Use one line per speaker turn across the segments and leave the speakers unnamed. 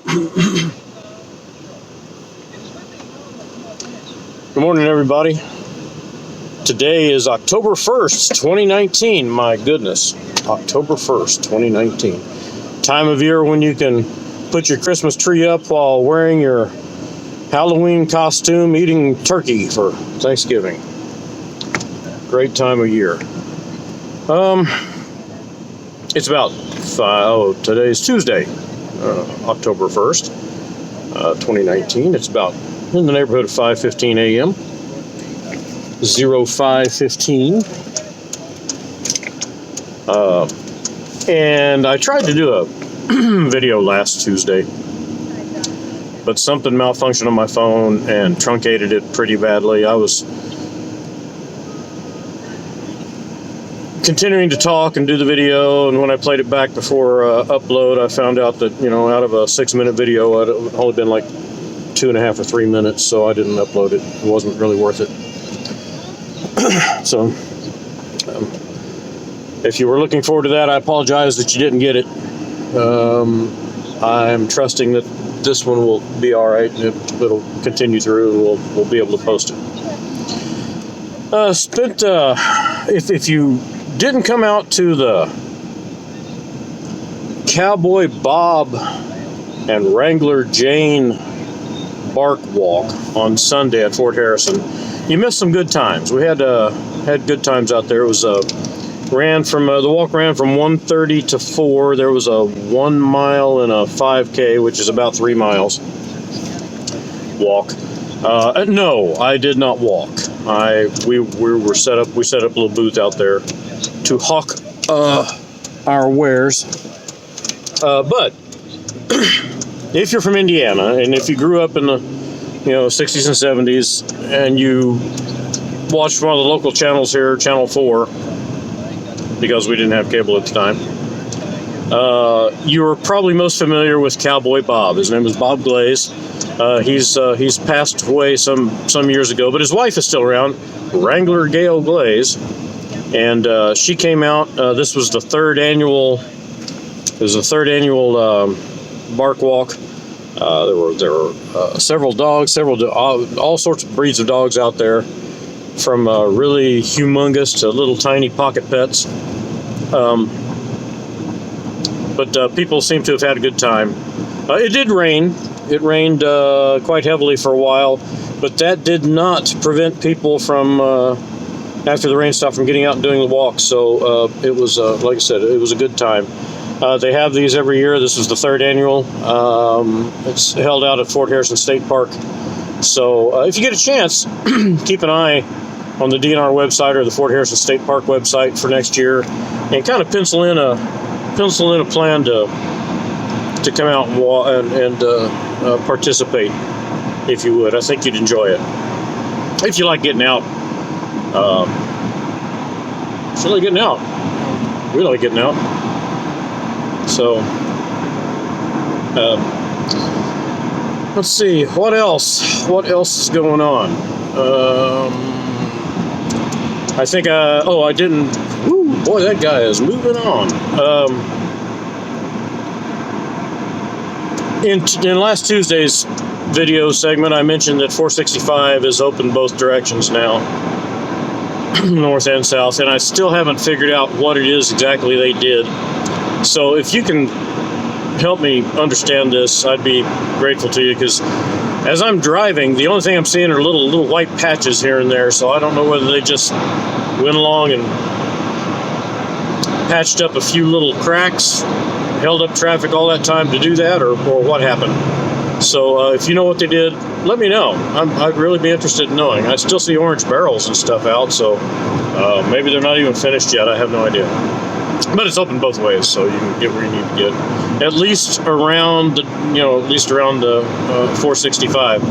Good morning, everybody. Today is October 1st, 2019. My goodness, October 1st, 2019. Time of year when you can put your Christmas tree up while wearing your Halloween costume, eating turkey for Thanksgiving. Great time of year. It's about today's Tuesday, October 1st, 2019. It's about in the neighborhood of 5:15 a.m. 05:15. And I tried to do a video last Tuesday, but something malfunctioned on my phone and truncated it pretty badly. I was continuing to talk and do the video, and when I played it back before upload, I found out that, out of a 6-minute video, it had only been like 2.5 or 3 minutes, so I didn't upload it. It wasn't really worth it. So, if you were looking forward to that, I apologize that you didn't get it. I'm trusting that this one will be all right, and it'll continue through, and we'll be able to post it. If you didn't come out to the Cowboy Bob and Wrangler Jane Bark Walk on Sunday at Fort Harrison, you missed some good times. We had good times out there. It was the walk ran from 1:30 to 4. There was a 1 mile and a 5K, which is about 3 miles walk. No, I did not walk. We set up a little booth out there to hawk our wares. But if you're from Indiana, and if you grew up in the 60s and 70s, and you watched one of the local channels here, Channel 4, because we didn't have cable at the time, you were probably most familiar with Cowboy Bob. His name is Bob Glaze. He's passed away some years ago, but his wife is still around, Wrangler Gail Glaze, and she came out. This was the third annual bark walk. There were several dogs, all sorts of breeds of dogs out there, from really humongous to little tiny pocket pets. But people seem to have had a good time. It did rain. It rained quite heavily for a while, but that did not prevent people from, after the rain stopped, from getting out and doing the walk. So it was, like I said, it was a good time. They have these every year. This is the third annual. It's held out at Fort Harrison State Park. So if you get a chance, keep an eye on the DNR website or the Fort Harrison State Park website for next year, and kind of pencil in a plan to come out and participate, if you would. I think you'd enjoy it if you like getting out. If you like getting out, we like getting out. So, let's see, what else is going on? I think, I didn't, boy, that guy is moving on. In last Tuesday's video segment, I mentioned that 465 is open both directions now, north and south, and I still haven't figured out what it is exactly they did. So if you can help me understand this, I'd be grateful to you, because as I'm driving, the only thing I'm seeing are little white patches here and there, so I don't know whether they just went along and patched up a few little cracks, held up traffic all that time to do that, or what happened. So if you know what they did, let me know. I'd really be interested in knowing. I still see orange barrels and stuff out, so maybe they're not even finished yet. I have no idea. But it's open both ways, so you can get where you need to get. At least around the 465.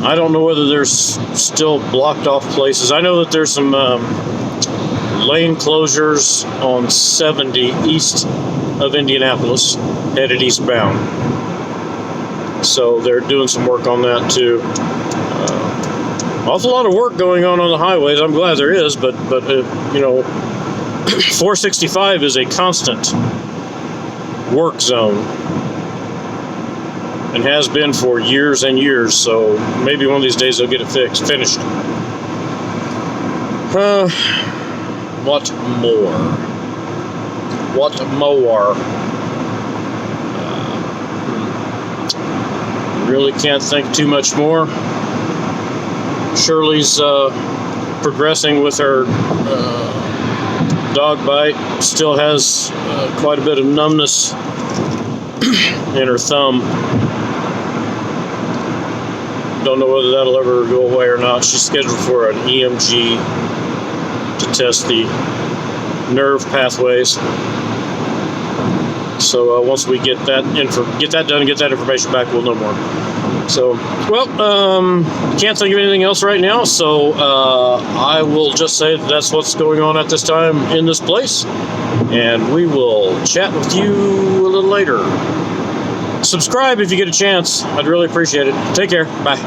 I don't know whether there's still blocked off places. I know that there's some lane closures on 70 east of Indianapolis, headed eastbound. So they're doing some work on that too. Awful lot of work going on the highways. I'm glad there is, but 465 is a constant work zone. and has been for years and years. So maybe one of these days they'll get it finished. What more? What more? Really can't think too much more. Shirley's progressing with her dog bite. Still has quite a bit of numbness in her thumb. Don't know whether that'll ever go away or not. She's scheduled for an EMG to test the nerve pathways. So once we get that done and get that information back, we'll know more. So, well, can't think of anything else right now. So I will just say that's what's going on at this time in this place, and we will chat with you a little later. Subscribe if you get a chance. I'd really appreciate it. Take care. Bye.